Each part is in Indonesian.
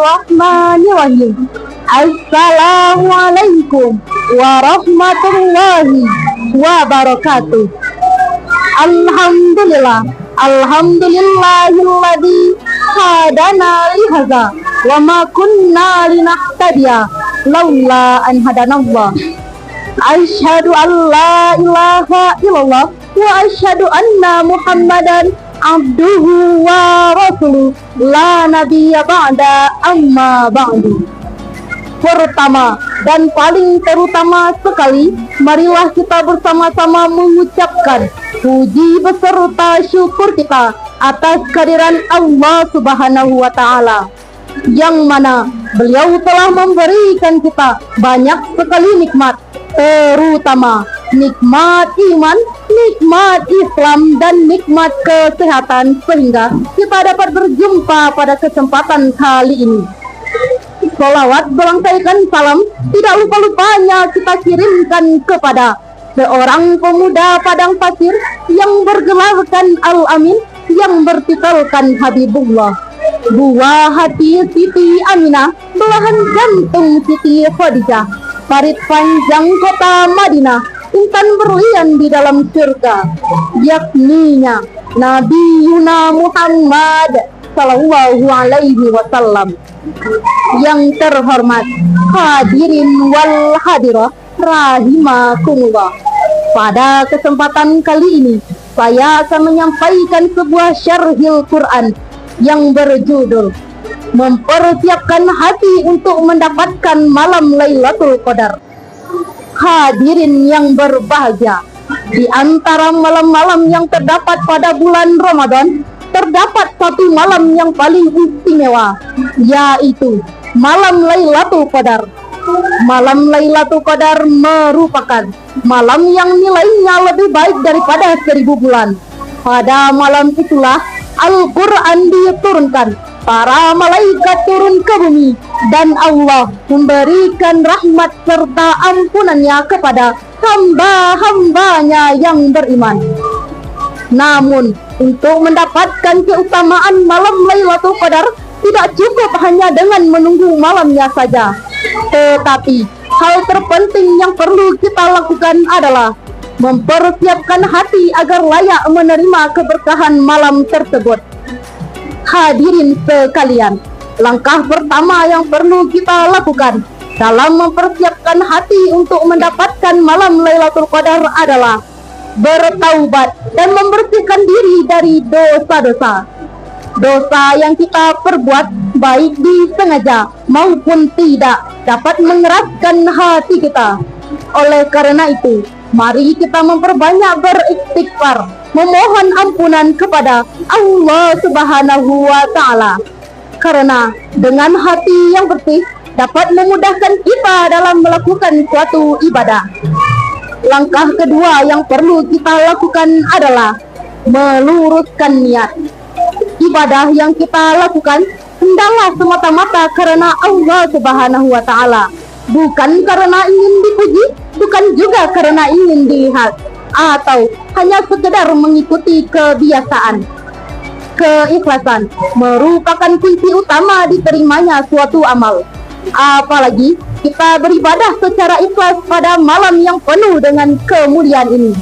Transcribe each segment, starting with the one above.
Bismillahirrahmanirrahim. Assalamualaikum warahmatullahi wabarakatuh. Alhamdulillahilladzi hadana lihadza wa ma kunna linahtadiya laula an hadanallah. Asyhadu an la ilaha illallah wa asyhadu anna Muhammadan abduhu wa rasuluh la nabiyya ba'da amma ba'du. Pertama dan paling terutama sekali, marilah kita bersama-sama mengucapkan puji beserta syukur kita atas kehadiran Allah Subhanahu wa Ta'ala, yang mana beliau telah memberikan kita banyak sekali nikmat, terutama nikmat iman, nikmat Islam, dan nikmat kesehatan, sehingga kita dapat berjumpa pada kesempatan kali ini. Sholawat berangkaikan salam tidak lupa-lupanya kita kirimkan kepada seorang pemuda padang pasir yang bergelarkan Al-Amin, yang bertitulkan Habibullah, buah hati Siti Aminah, belahan jantung Siti Khadijah, parit panjang kota Madinah, intan berlian di dalam surga, yakninya Nabi Yuna Muhammad Sallallahu Alaihi Wasallam. Yang terhormat hadirin wal hadirah rahimakumullah, pada kesempatan kali ini saya akan menyampaikan sebuah syarhil Quran yang berjudul Mempersiapkan Hati untuk Mendapatkan Malam Lailatul Qadar. Hadirin yang berbahagia, di antara malam-malam yang terdapat pada bulan Ramadan, terdapat satu malam yang paling istimewa, yaitu malam Lailatul Qadar. Malam Lailatul Qadar merupakan malam yang nilainya lebih baik daripada 1000 bulan. Pada malam itulah Al-Quran diturunkan, para malaikat turun ke bumi, dan Allah memberikan rahmat serta ampunannya kepada hamba-hambanya yang beriman. Namun, untuk mendapatkan keutamaan malam Lailatul Qadar tidak cukup hanya dengan menunggu malamnya saja, tetapi hal terpenting yang perlu kita lakukan adalah mempersiapkan hati agar layak menerima keberkahan malam tersebut. Hadirin sekalian, langkah pertama yang perlu kita lakukan dalam mempersiapkan hati untuk mendapatkan malam Lailatul Qadar adalah bertaubat dan membersihkan diri dari dosa-dosa. Dosa yang kita perbuat, baik disengaja maupun tidak, dapat mengeraskan hati kita. Oleh karena itu, mari kita memperbanyak beristighfar, memohon ampunan kepada Allah Subhanahu wa Ta'ala. Karena dengan hati yang bersih dapat memudahkan kita dalam melakukan suatu ibadah. Langkah kedua yang perlu kita lakukan adalah meluruskan niat. Ibadah yang kita lakukan hendaklah semata-mata karena Allah Subhanahu wa Ta'ala, bukan karena ingin dipuji, bukan juga karena ingin dilihat, atau hanya sekedar mengikuti kebiasaan. Keikhlasan merupakan kunci utama diterimanya suatu amal. Apalagi kita beribadah secara ikhlas pada malam yang penuh dengan kemuliaan ini.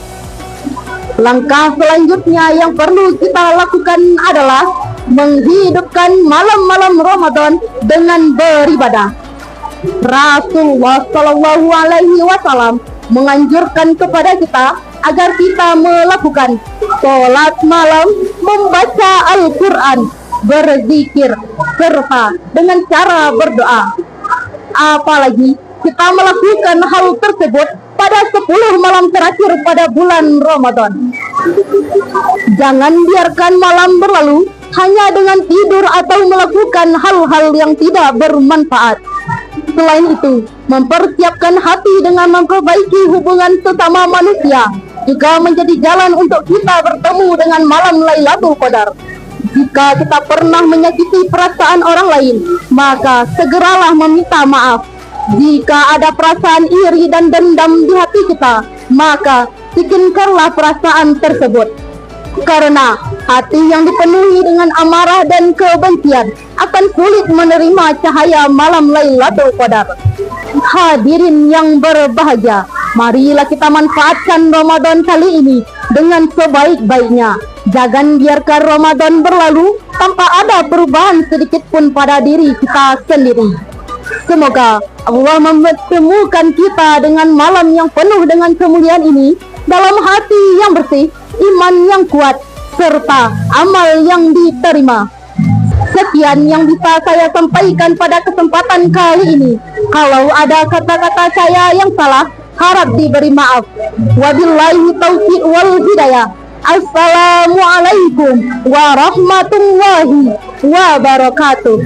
Langkah selanjutnya yang perlu kita lakukan adalah menghidupkan malam-malam Ramadan dengan beribadah. Rasulullah Shallallahu Alaihi Wasallam menganjurkan kepada kita agar kita melakukan sholat malam, membaca Al-Quran, berzikir, serta dengan cara berdoa. Apalagi kita melakukan hal tersebut pada 10 malam terakhir pada bulan Ramadan. Jangan biarkan malam berlalu hanya dengan tidur atau melakukan hal-hal yang tidak bermanfaat. Selain itu, mempersiapkan hati dengan memperbaiki hubungan sesama manusia juga menjadi jalan untuk kita bertemu dengan malam Lailatul Qadar. Jika kita pernah menyakiti perasaan orang lain, maka segeralah meminta maaf. Jika ada perasaan iri dan dendam di hati kita, maka singkirkanlah perasaan tersebut. Karena hati yang dipenuhi dengan amarah dan kebencian akan sulit menerima cahaya malam Lailatul Qadar. Hadirin yang berbahagia, marilah kita manfaatkan Ramadan kali ini dengan sebaik-baiknya. Jangan biarkan Ramadan berlalu tanpa ada perubahan sedikit pun pada diri kita sendiri. Semoga Allah mempertemukan kita dengan malam yang penuh dengan kemuliaan ini dalam hati yang bersih, iman yang kuat, serta amal yang diterima. Sekian yang bisa saya sampaikan pada kesempatan kali ini. Kalau ada kata-kata saya yang salah, harap diberi maaf. Wabillahi taufiq wal hidayah. Assalamualaikum warahmatullahi wabarakatuh.